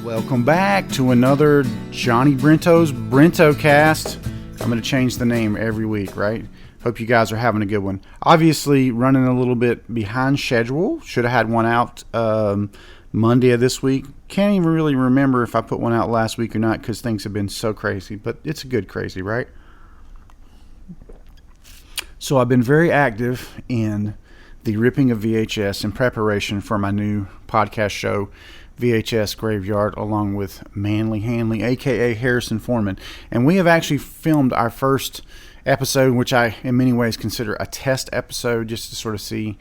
Welcome back to another Johnny Brento's Brento cast. I'm going to change the name every week, right? Hope you guys are having a good one. Obviously, running a little bit behind schedule. Should have had one out Monday of this week. Can't even really remember if I put one out last week or not because things have been so crazy. But it's a good crazy, right? So I've been very active in the ripping of VHS in preparation for my new podcast show, VHS Graveyard, along with Manly Hanley, a.k.a. Harrison Foreman. And we have actually filmed our first episode, which I, in many ways, consider a test episode, just to sort of see,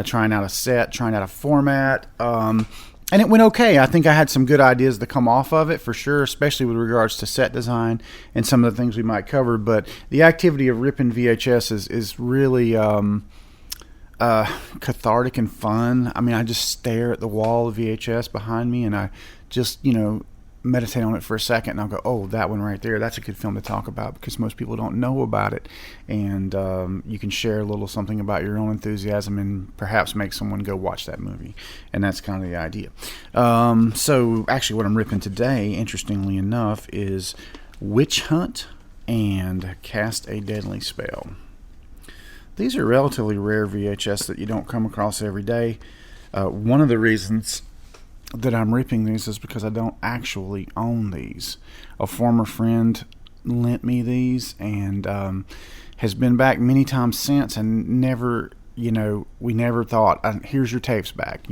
trying out a set, trying out a format. And it went okay. I think I had some good ideas to come off of it, for sure, especially with regards to set design and some of the things we might cover. But the activity of ripping VHS is really cathartic and fun. I mean, I just stare at the wall of VHS behind me and I just, meditate on it for a second and I'll go, oh, that one right there, that's a good film to talk about because most people don't know about it. And you can share a little something about your own enthusiasm and perhaps make someone go watch that movie. And that's kind of the idea. So actually what I'm ripping today, interestingly enough, is Witch Hunt and Cast a Deadly Spell. These are relatively rare VHS that you don't come across every day. One of the reasons that I'm ripping these is because I don't actually own these. A former friend lent me these and has been back many times since and never, we never thought, here's your tapes back,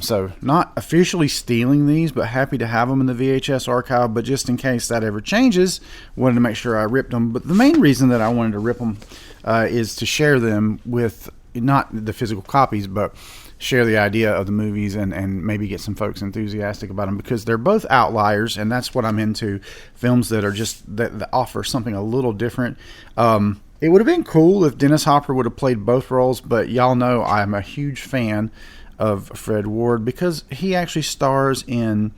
So not officially stealing these, but happy to have them in the VHS archive. But just in case that ever changes, wanted to make sure I ripped them. But the main reason that I wanted to rip them is to share them with, not the physical copies, but share the idea of the movies and maybe get some folks enthusiastic about them because they're both outliers, and that's what I'm into. Films that are just that offer something a little different. It would have been cool if Dennis Hopper would have played both roles, but y'all know I'm a huge fan of Fred Ward because he actually stars in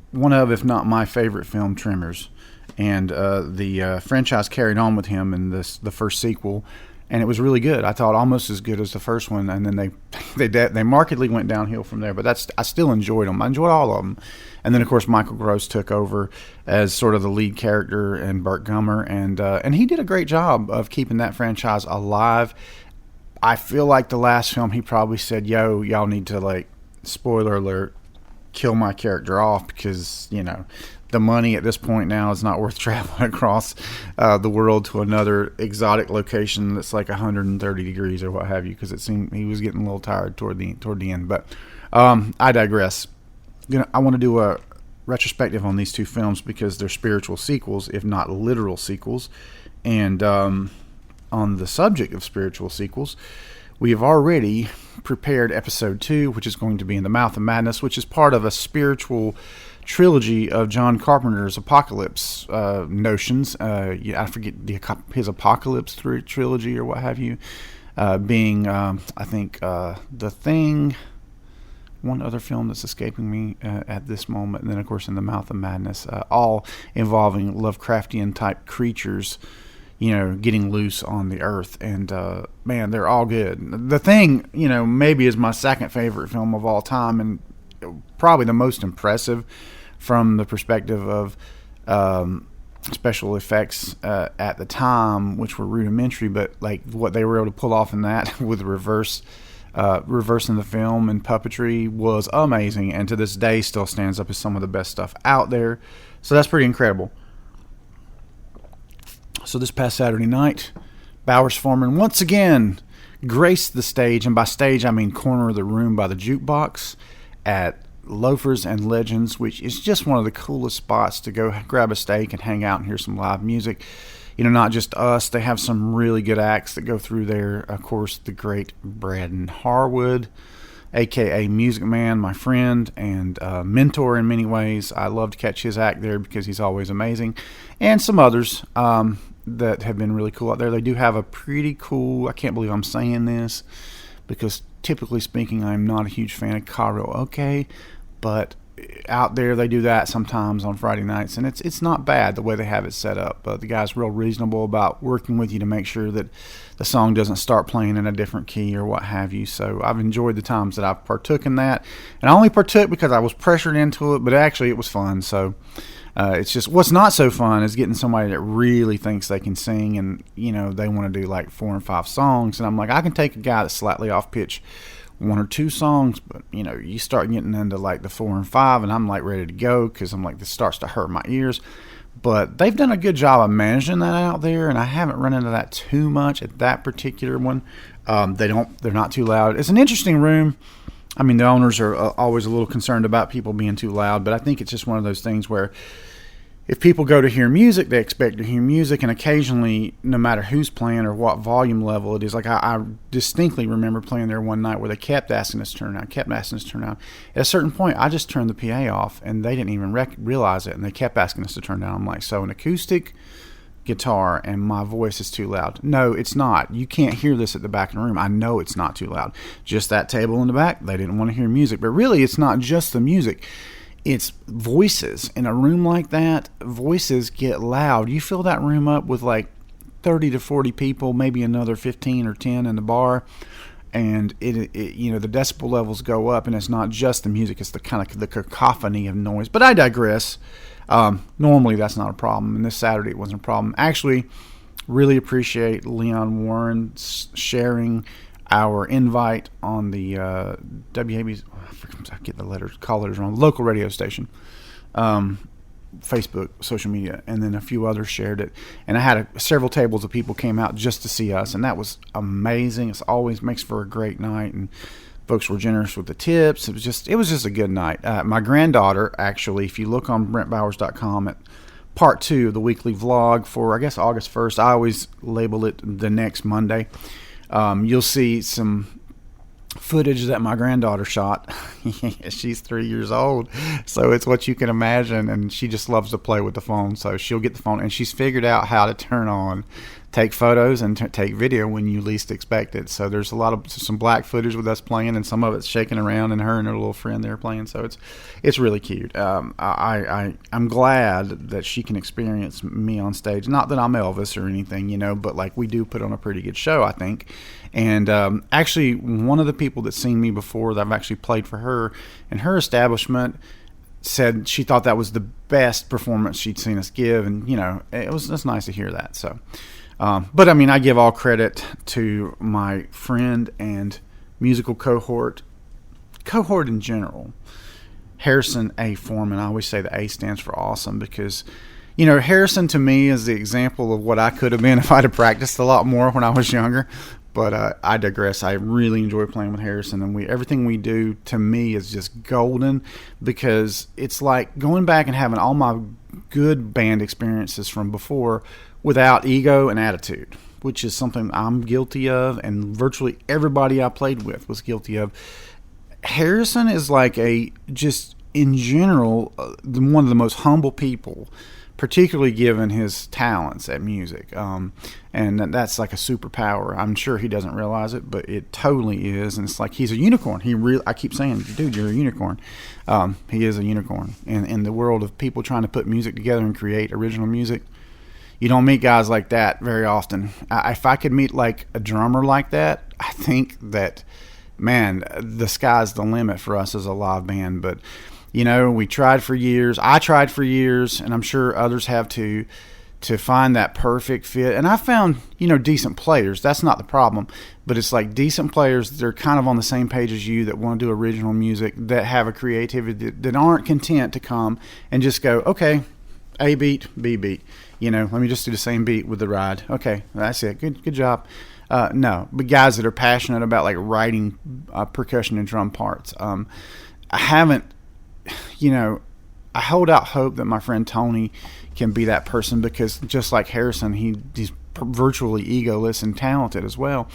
one of, if not my favorite film, Tremors. And the franchise carried on with him in the first sequel, and it was really good. I thought almost as good as the first one, and then they markedly went downhill from there. But I still enjoyed them. I enjoyed all of them. And then of course Michael Gross took over as sort of the lead character, and Burt Gummer, and he did a great job of keeping that franchise alive. I feel like the last film he probably said, "Yo, y'all need to spoiler alert, kill my character off because the money at this point now is not worth traveling across the world to another exotic location that's like 130 degrees or what have you," because it seemed he was getting a little tired toward the end. But I digress. I want to do a retrospective on these two films because they're spiritual sequels, if not literal sequels. And on the subject of spiritual sequels, we have already prepared episode 2, which is going to be In the Mouth of Madness, which is part of a spiritual trilogy of John Carpenter's Apocalypse notions. I forget his Apocalypse trilogy or what have you, being I think The Thing, one other film that's escaping me at this moment, and then of course In the Mouth of Madness, all involving Lovecraftian type creatures getting loose on the earth. And man, they're all good. The Thing maybe is my second favorite film of all time, and probably the most impressive from the perspective of special effects at the time, which were rudimentary, but what they were able to pull off in that with reversing the film and puppetry was amazing, and to this day still stands up as some of the best stuff out there. So that's pretty incredible. So this past Saturday night, Bowers Foreman once again graced the stage, and by stage I mean corner of the room by the jukebox at Loafers and Legends, which is just one of the coolest spots to go grab a steak and hang out and hear some live music. Not just us, they have some really good acts that go through there. Of course, the great Braden Harwood, aka Music Man, my friend and mentor in many ways. I love to catch his act there because he's always amazing. And some others that have been really cool out there. They do have a pretty cool, I can't believe I'm saying this, because typically speaking, I'm not a huge fan of karaoke, but out there, they do that sometimes on Friday nights, and it's not bad the way they have it set up. But the guy's real reasonable about working with you to make sure that the song doesn't start playing in a different key or what have you. So I've enjoyed the times that I've partook in that, and I only partook because I was pressured into it, but actually it was fun. So it's just, what's not so fun is getting somebody that really thinks they can sing, and they want to do like 4 and 5 songs, and I'm like, I can take a guy that's slightly off pitch 1 or 2 songs, but you start getting into like the 4 and 5, and I'm like ready to go because I'm like, this starts to hurt my ears. But they've done a good job of managing that out there, and I haven't run into that too much at that particular one. They're not too loud. It's an interesting room. I mean, the owners are always a little concerned about people being too loud, but I think it's just one of those things where if people go to hear music, they expect to hear music, and occasionally, no matter who's playing or what volume level it is, like I distinctly remember playing there one night where they kept asking us to turn down, At a certain point, I just turned the PA off, and they didn't even realize it, and they kept asking us to turn down. I'm like, so an acoustic guitar and my voice is too loud? No, it's not. You can't hear this at the back of the room. I know it's not too loud. Just that table in the back, they didn't want to hear music. But really, it's not just the music. It's voices. In a room like that, voices get loud. You fill that room up with like 30 to 40 people, maybe another 15 or 10 in the bar, and it the decibel levels go up, and it's not just the music, it's the kind of the cacophony of noise. But I digress. Normally that's not a problem, and this Saturday it wasn't a problem. Actually, really appreciate Leon Warren sharing our invite on the WAB's, I get the call letters wrong, local radio station, Facebook, social media, and then a few others shared it. And I had several tables of people came out just to see us, and that was amazing. It always makes for a great night, and folks were generous with the tips. It was just a good night. My granddaughter, actually, if you look on BrentBowers.com at part 2 of the weekly vlog for, I guess, August 1st, I always label it the next Monday. You'll see some footage that my granddaughter shot. She's 3 years old, so it's what you can imagine, and she just loves to play with the phone. So she'll get the phone, and she's figured out how to turn on, take photos, and take video when you least expect it. So there's some black footage with us playing, and some of it's shaking around, and her and her little friend there playing. So it's really cute. I'm glad that she can experience me on stage. Not that I'm Elvis or anything, but like we do put on a pretty good show, I think. And actually, one of the people that's seen me before that I've actually played for her in her establishment said she thought that was the best performance she'd seen us give, and it's nice to hear that. So. But I mean, I give all credit to my friend and musical cohort in general, Harrison A. Foreman. I always say the A stands for awesome because, Harrison to me is the example of what I could have been if I'd have practiced a lot more when I was younger. But I digress. I really enjoy playing with Harrison, and everything we do to me is just golden because it's like going back and having all my good band experiences from before without ego and attitude, which is something I'm guilty of, and virtually everybody I played with was guilty of. Harrison is like just in general, one of the most humble people, particularly given his talents at music. And that's like a superpower. I'm sure he doesn't realize it, but it totally is. And it's like he's a unicorn. I keep saying, dude, you're a unicorn. He is a unicorn. And in the world of people trying to put music together and create original music, you don't meet guys like that very often. If I could meet like a drummer like that, I think that, man, the sky's the limit for us as a live band. But, we tried for years. I tried for years, and I'm sure others have too, to find that perfect fit. And I found, decent players. That's not the problem. But it's like decent players that are kind of on the same page as you, that want to do original music, that have a creativity, that aren't content to come and just go, okay, A beat, B beat. Let me just do the same beat with the ride. Okay, that's it. Good job. No, but guys that are passionate about like writing percussion and drum parts. I haven't, I hold out hope that my friend Tony can be that person because just like Harrison, he's virtually egoless and talented as well.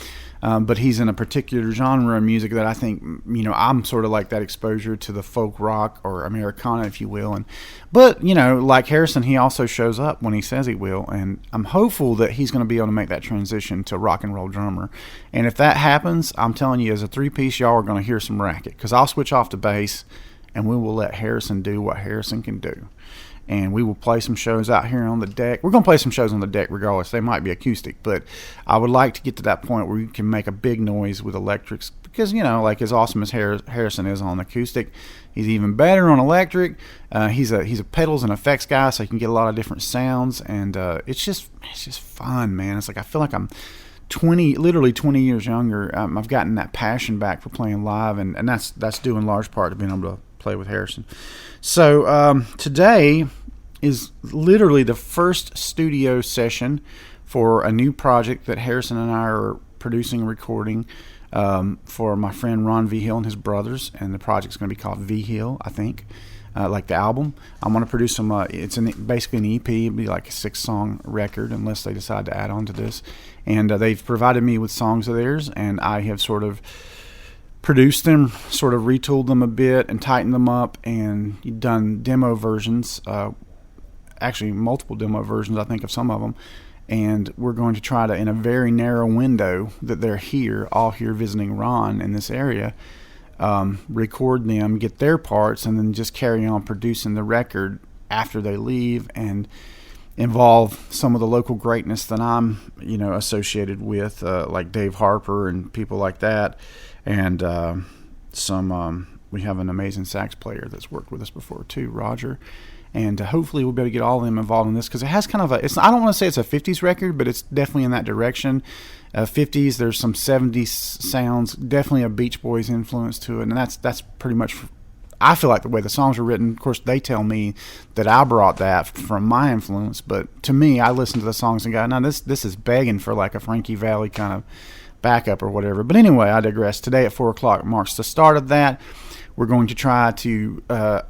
But he's in a particular genre of music that I think, I'm sort of like that exposure to the folk rock or Americana, if you will. But like Harrison, he also shows up when he says he will. And I'm hopeful that he's going to be able to make that transition to rock and roll drummer. And if that happens, I'm telling you, as a 3-piece, y'all are going to hear some racket because I'll switch off to bass and we will let Harrison do what Harrison can do. And we will play some shows out here on the deck. We're going to play some shows on the deck regardless. They might be acoustic, but I would like to get to that point where you can make a big noise with electrics, because, like as awesome as Harrison is on acoustic, he's even better on electric. He's a pedals and effects guy, so you can get a lot of different sounds, and it's just fun, man. It's like I feel like I'm literally 20 years younger. I've gotten that passion back for playing live, and that's due in large part to being able to play with Harrison. So today is literally the first studio session for a new project that Harrison and I are producing and recording for my friend Ron V. Hill and his brothers, and the project's going to be called V. Hill, I think, like the album. I'm going to produce some, it's basically an EP. It'll be like a 6-song record unless they decide to add on to this. And they've provided me with songs of theirs, and I have sort of produced them, sort of retooled them a bit and tightened them up, and done demo versions, actually multiple demo versions, I think, of some of them. And we're going to try to, in a very narrow window that they're all here visiting Ron in this area, record them, get their parts, and then just carry on producing the record after they leave, and involve some of the local greatness that I'm, associated with, like Dave Harper and people like that. And we have an amazing sax player that's worked with us before too, Roger. And hopefully we'll be able to get all of them involved in this, because it has kind of I don't want to say it's a 50s record, but it's definitely in that direction. 50s, there's some 70s sounds, definitely a Beach Boys influence to it, and that's pretty much, I feel like, the way the songs were written. Of course, they tell me that I brought that from my influence, but to me, I listen to the songs and go, no, this is begging for like a Frankie Valli kind of backup or whatever. But anyway, I digress. Today at 4 o'clock marks the start of that. We're going to try to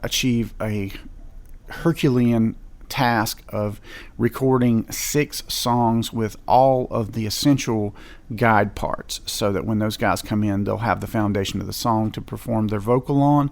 achieve a Herculean task of recording 6 songs with all of the essential guide parts, so that when those guys come in, they'll have the foundation of the song to perform their vocal on,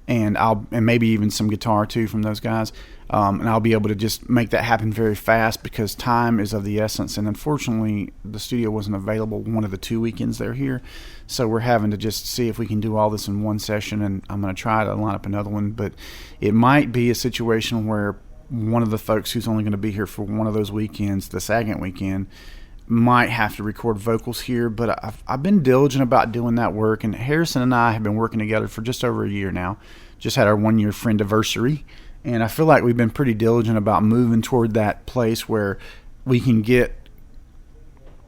and maybe even some guitar too from those guys. And I'll be able to just make that happen very fast, because time is of the essence. And unfortunately, the studio wasn't available one of the 2 weekends they're here. So we're having to just see if we can do all this in one session. And I'm going to try to line up another one. But it might be a situation where one of the folks who's only going to be here for one of those weekends, the second weekend, might have to record vocals here. But I've been diligent about doing that work. And Harrison and I have been working together for just over a year now. Just had our 1-year friendiversary. And I feel like we've been pretty diligent about moving toward that place where we can get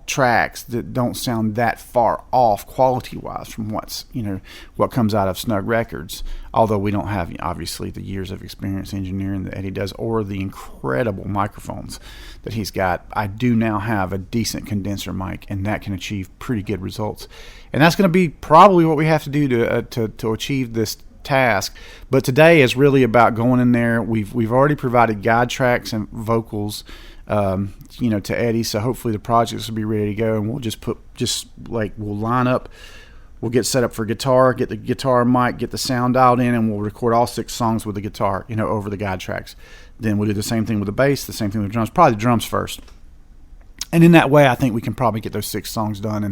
tracks that don't sound that far off quality-wise from what comes out of Snug Records. Although we don't have, obviously, the years of experience engineering that Eddie does, or the incredible microphones that he's got. I do now have a decent condenser mic, and that can achieve pretty good results. And that's going to be probably what we have to do to achieve this task. But today is really about going in there. We've already provided guide tracks and vocals to Eddie, so hopefully the projects will be ready to go, and we'll we'll line up, we'll get set up for guitar, get the guitar mic, get the sound dialed in, and we'll record all 6 songs with the guitar, over the guide tracks. Then we'll do the same thing with the bass, the same thing with the drums, probably the drums first. And in that way, I think we can probably get those 6 songs done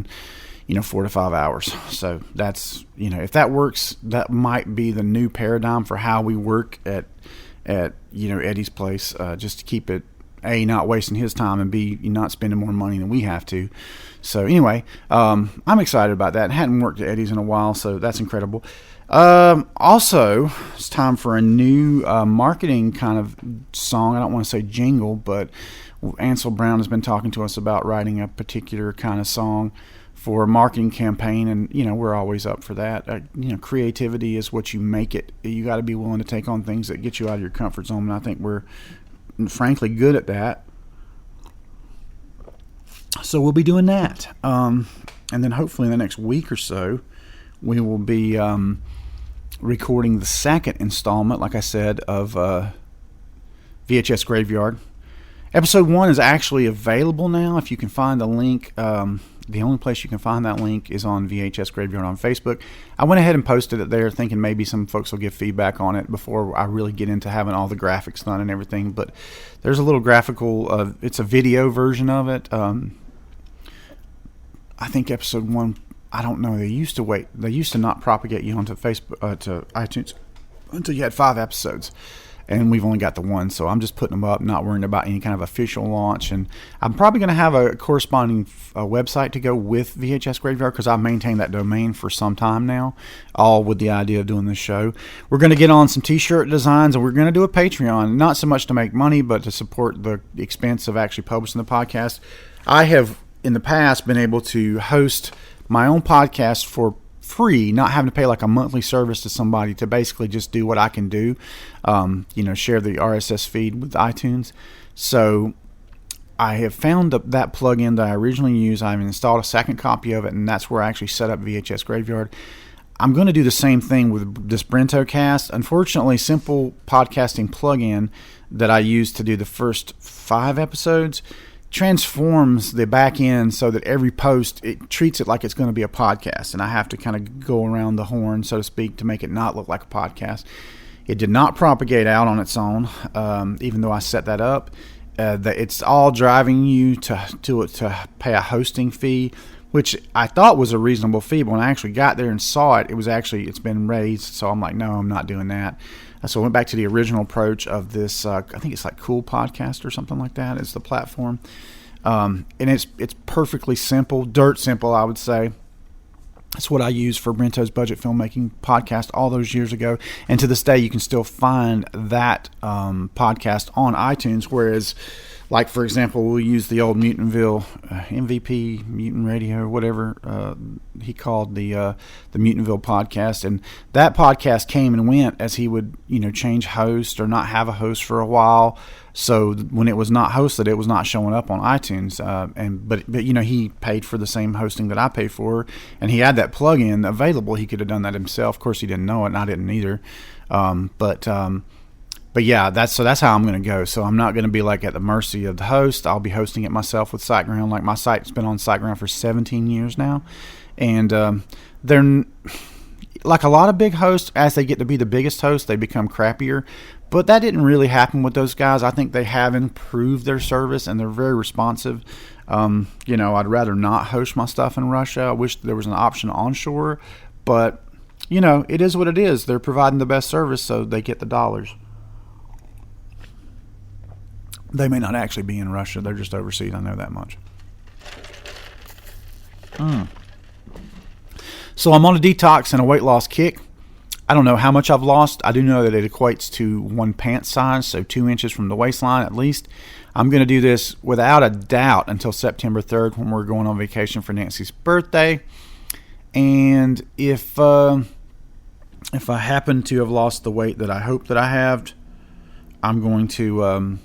in 4 to 5 hours. So that's, if that works, that might be the new paradigm for how we work at Eddie's place, just to keep it, A, not wasting his time, and B, not spending more money than we have to. So anyway, I'm excited about that. I hadn't worked at Eddie's in a while, so that's incredible. Also, it's time for a new marketing kind of song. I don't want to say jingle, but Ansel Brown has been talking to us about writing a particular kind of song for a marketing campaign, and we're always up for that. Creativity is what you make it. You got to be willing to take on things that get you out of your comfort zone, and I think we're frankly good at that. So we'll be doing that, and then hopefully in the next week or so we will be recording the second installment, like I said, of VHS Graveyard. Episode 1 is actually available now. If you can find the link, the only place you can find that link is on VHS Graveyard on Facebook. I went ahead and posted it there, thinking maybe some folks will give feedback on it before I really get into having all the graphics done and everything. But there's a little graphical, it's a video version of it. I think episode 1, I don't know, they used to not propagate you onto Facebook, to iTunes until you had 5 episodes. And we've only got the one, so I'm just putting them up, not worrying about any kind of official launch. And I'm probably going to have a corresponding website to go with VHS Graveyard, because I've maintained that domain for some time now, all with the idea of doing this show. We're going to get on some t-shirt designs, and we're going to do a Patreon, not so much to make money, but to support the expense of actually publishing the podcast. I have, in the past, been able to host my own podcast for free, not having to pay like a monthly service to somebody to basically just do what I can do, share the RSS feed with iTunes. So I have found that plugin that I originally used. I've installed a second copy of it, and that's where I actually set up VHS Graveyard. I'm going to do the same thing with this BrentoCast. Unfortunately, simple podcasting plugin that I used to do the first 5 episodes transforms the back end so that every post, it treats it like it's going to be a podcast, and I have to kind of go around the horn, so to speak, to make it not look like a podcast. It did not propagate out on its own, even though I set that up. It's all driving you to pay a hosting fee, which I thought was a reasonable fee, but when I actually got there and saw it, it's been raised. So I'm like, no, I'm not doing that. So I went back to the original approach of this. I think it's like Cool Podcast or something like that is the platform, and it's perfectly simple, dirt simple, I would say. That's what I used for Brento's Budget Filmmaking podcast all those years ago, and to this day you can still find that podcast on iTunes. Whereas, like for example, we'll use the old Mutantville MVP, Mutant Radio, whatever he called the Mutantville podcast, and that podcast came and went as he would change host or not have a host for a while. So when it was not hosted, it was not showing up on iTunes. But he paid for the same hosting that I pay for, and he had that plugin available. He could have done that himself. Of course, he didn't know it, and I didn't either. But yeah, that's how I'm going to go. So I'm not going to be like at the mercy of the host. I'll be hosting it myself with SiteGround. Like my site's been on SiteGround for 17 years now, and they're like a lot of big hosts. As they get to be the biggest host, they become crappier. But that didn't really happen with those guys. I think they have improved their service, and they're very responsive. I'd rather not host my stuff in Russia. I wish there was an option onshore, but it is what it is. They're providing the best service, so they get the dollars. They may not actually be in Russia. They're just overseas. I know that much. So I'm on a detox and a weight loss kick. I don't know how much I've lost. I do know that it equates to 1 pant size, so 2 inches from the waistline at least. I'm going to do this without a doubt until September 3rd, when we're going on vacation for Nancy's birthday. And if I happen to have lost the weight that I hope that I have, I'm going to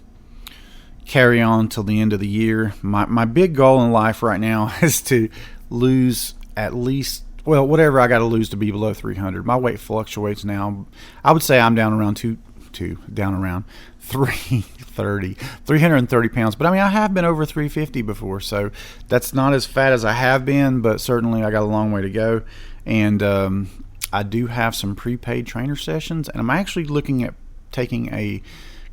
carry on till the end of the year. My big goal in life right now is to lose at least, whatever I got to lose to be below 300. My weight fluctuates now. I would say I'm down around 330 pounds. But I mean, I have been over 350 before, so that's not as fat as I have been, but certainly I got a long way to go. And I do have some prepaid trainer sessions, and I'm actually looking at taking a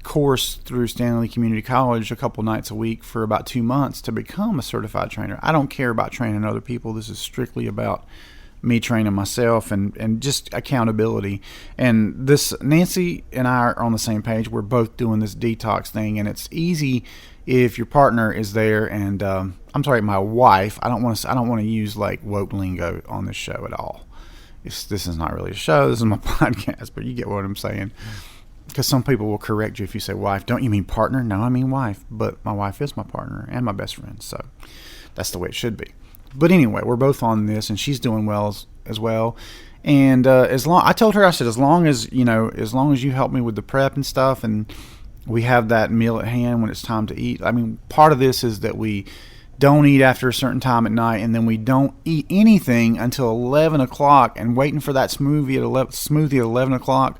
course through Stanley Community College a couple nights a week for about 2 months to become a certified trainer. I don't care about training other people. This is strictly about me training myself and just accountability. And this, Nancy and I are on the same page. We're both doing this detox thing, and it's easy if your partner is there. And I'm sorry, my wife. I don't want to use like woke lingo on this show at all. This is not really a show. This is my podcast, but you get what I'm saying. Because some people will correct you if you say wife. Don't you mean partner? No, I mean wife. But my wife is my partner and my best friend. So that's the way it should be. But anyway, we're both on this, and she's doing well as well. And I told her, I said, as long as you help me with the prep and stuff, and we have that meal at hand when it's time to eat. I mean, part of this is that we don't eat after a certain time at night, and then we don't eat anything until 11 o'clock, and waiting for that smoothie at 11 o'clock.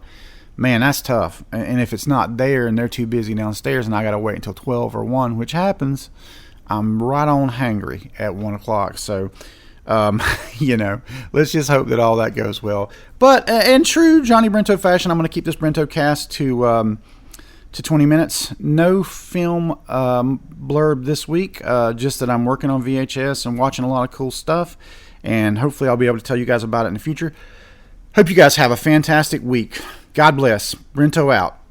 Man, that's tough. And if it's not there and they're too busy downstairs and I got to wait until 12 or 1, which happens, I'm right on hangry at 1 o'clock. So, let's just hope that all that goes well. But in true Johnny Brento fashion, I'm going to keep this Brento cast to 20 minutes. No film blurb this week, just that I'm working on VHS and watching a lot of cool stuff. And hopefully I'll be able to tell you guys about it in the future. Hope you guys have a fantastic week. God bless. Brento out.